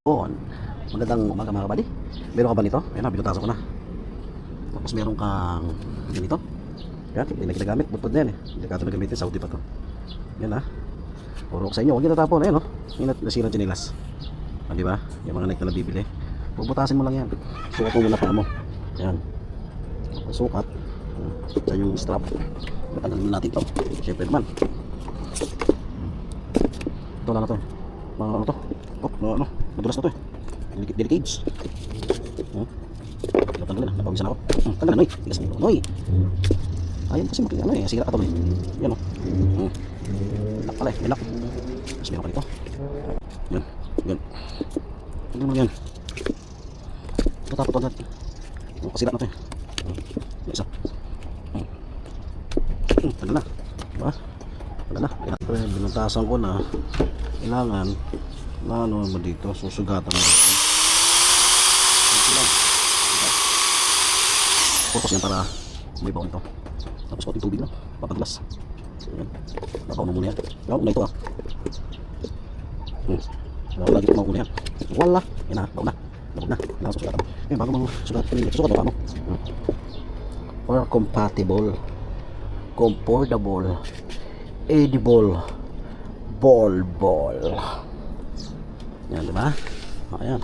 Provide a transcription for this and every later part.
Magandang umaga mga kabady. Meron ka ba nito? Ayan na, binutasan ko na. Tapos meron kang ganito. Yan, hindi na ginagamit. Butod na yan eh. Hindi ka ito nagamitin. Saudi pa to. Yan ha. Puro sa inyo. Huwag nyo natapon. Ayan o. Yung nasirang chinilas. Di ba? Yung mga Nike na nabibili. Bubutasin mo lang yan. Sukat mo muna pa mo. Yan. Sukat. Sa yung strap. Matanggalin natin ito. Siyempre naman. Ito lang na to. Mga ano to. Oh, madulas na to eh. Delicades. Tanggalin na. Napawisan ako. Tanggalin na, noy. Tigas na, noy. Ayun kasi ano eh. Sira ka to eh. Yan o. Lock pala eh. May lock. Tapos meron ka dito. Yan. Yan. Tignan mo yan. Tatapot to natin. Kasira na to eh. Yan isa. Tanggal na. Diba? Tanggal na. Binuntasan ko na. Kailangan na ano mo dito. Susugatan mo dito. Purpose yan para may baon ito. Tapos konting tubig lang. Papadulas. Ayan. Napaon mo muna yan. Napaon na ito ah. Wala dito mauna yan. Wala. Yan na. Baon na. Labog na. Kailangan susugatan mo. Ayan, bago mo susugat. Susugat mo pa mo. Or compatible. Comfortable. Edible. Ball. Yan, diba? Ayan.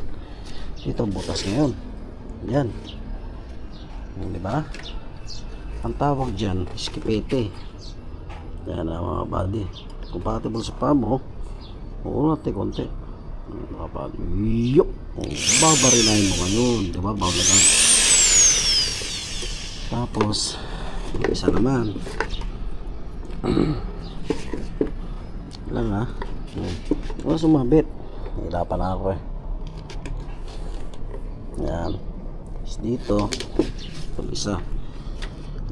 Dito butas ngayon. Yan. Diba? Ang tawag dyan, skipete. Yan na mga buddy. Compatible sa pamo. Oo natin konti. Mga buddy. Yup! Babarinahin mo ngayon. Diba? Bawlagan. Tapos, isa naman. Lang ha. Wala sumabit. Hirapan na ako eh. Yan. Tapos dito. Ito isa.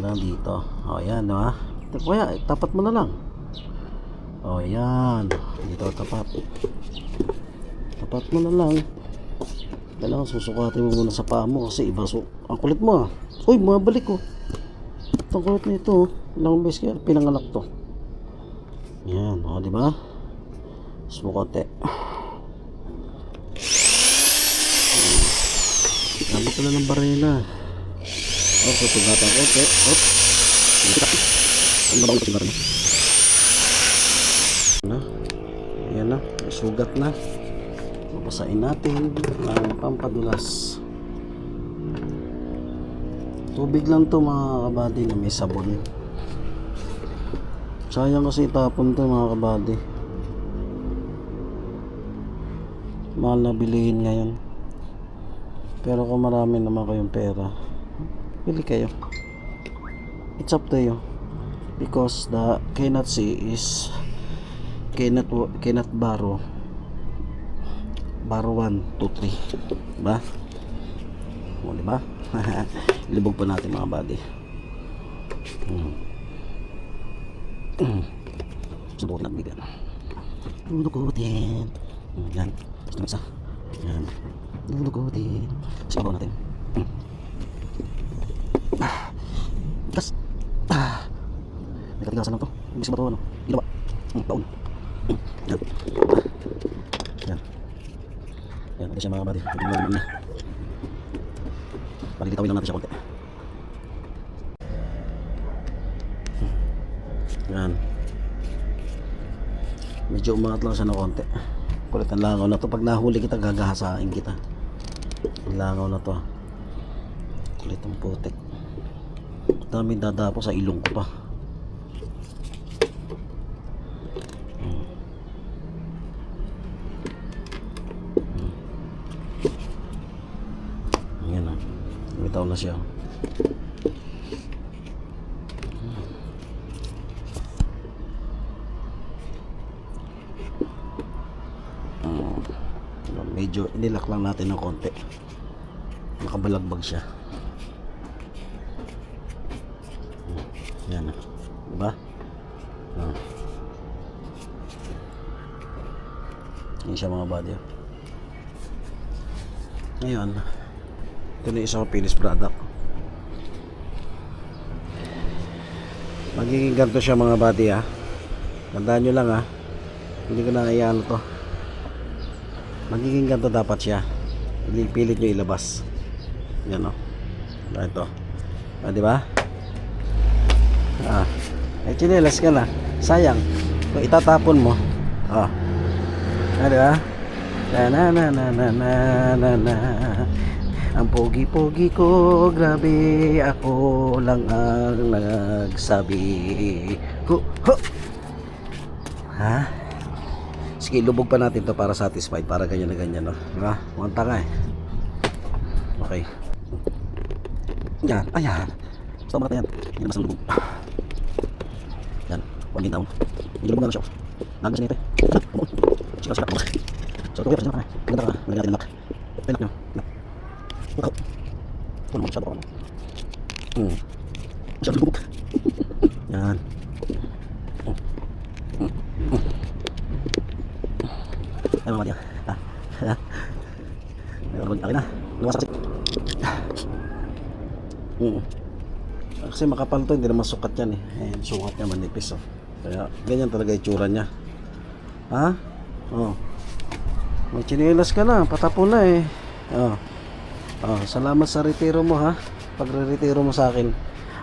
Lang dito. O yan diba? Kaya tapat mo na lang. O yan. Dito tapat. Tapat mo na lang. Kailangan susukatin mo muna sa paa mo. Kasi iba ang kulit mo ah. Uy mabalik ko. Itong kulit na ito. Ilang beses kaya pinanganak to. Yan o diba? Sumukote. Gamit ko na ng barena. O, susugatan ko. Okay. O. Ano ba ang susugatan mo? Ayan na. Sugat na. Babasain natin ang pampadulas. Tubig lang to mga kabady na may sabon. Sayang kasi itapon to mga kabady. Mahal na bilihin ngayon. Pero kung marami naman kayong pera, bili kayo. It's up to you. Because the cannot see is cannot borrow. Borrow 1, 2, 3. Diba? O diba? Libog pa natin mga buddy. Subukin natin bigyan. Lulukutin. Yan. Gusto isa. Yan. Lulukutin. Sabaw natin. Gas. May katigasan lang to. Hindi sa bato ano. Ginawa. Baon. Yan. Yan. Yan. Ito siya mga buddy. Tignan na. Palilitawin lang natin siya konti. Yan. Medyo umangat lang siya ng konti. Kulit ang langaw na to. Pag nahuli kita, gagahasain kita. Ang langaw na to. Kulit ang putik. Dami dadapo sa ilong ko pa. Yan na. Bitaw na siya. Medyo inilak lang natin ng konti. Nakabalagbag siya. Yan na. Diba? Yan siya mga buddy. Ngayon, ito na isang finished product. Magiging ganito siya mga buddy ha. Tandaan nyo lang ha. Hindi ko na iyan to. Magiging ganito dapat siya. Pilit nyo ilabas. Yan o. Ito. Ah, di ba? Ah. Eh, chinelas ka na. Sayang. Kung itatapon mo. Ah. Ah, di ba? Na na na na na na na na. Ang pogi-pogi ko, grabe, ako lang ang nagsabi. Ho, ho. Ha? Sige, lubog pa natin to para satisfied, para ganyan na ganyan, no? Ha? Manta ka eh. Okay. Yan, ayan. Basta mo natin yan. Hindi naman sa lubog. Yan, 1 din down. Hindi lubog na lang siya. Nandun siya nito eh. Sika, sika. So, tuloy pa siya na. Pinaganda ka. Nalagyan natin lock. Ay, lock nyo. Lock. Ito naman masyado ako. Masyado lubog. Yan. Ay, mga diyan. Okay na. Lumas kasi. Kasi makapal to, hindi naman sukat yan eh. Sukat niya manipis oh. Kaya ganyan talaga itsura niya. Ha? Oh. May chinelas ka na, patapo na eh. Oh. Oh, salamat sa retiro mo ha. Pagre-retiro mo sa akin.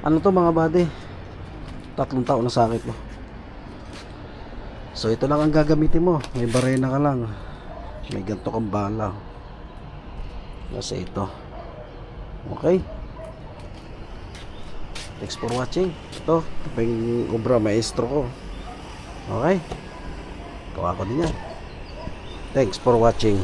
Ano to mga buddy? 3 taon na sakit mo. So ito lang ang gagamitin mo. May barena ka lang. May ganito kang bala. Kasi ito. Okay. Thanks for watching. Ito yung obra maestro ko. Okay. Gawa ko din yan. Thanks for watching.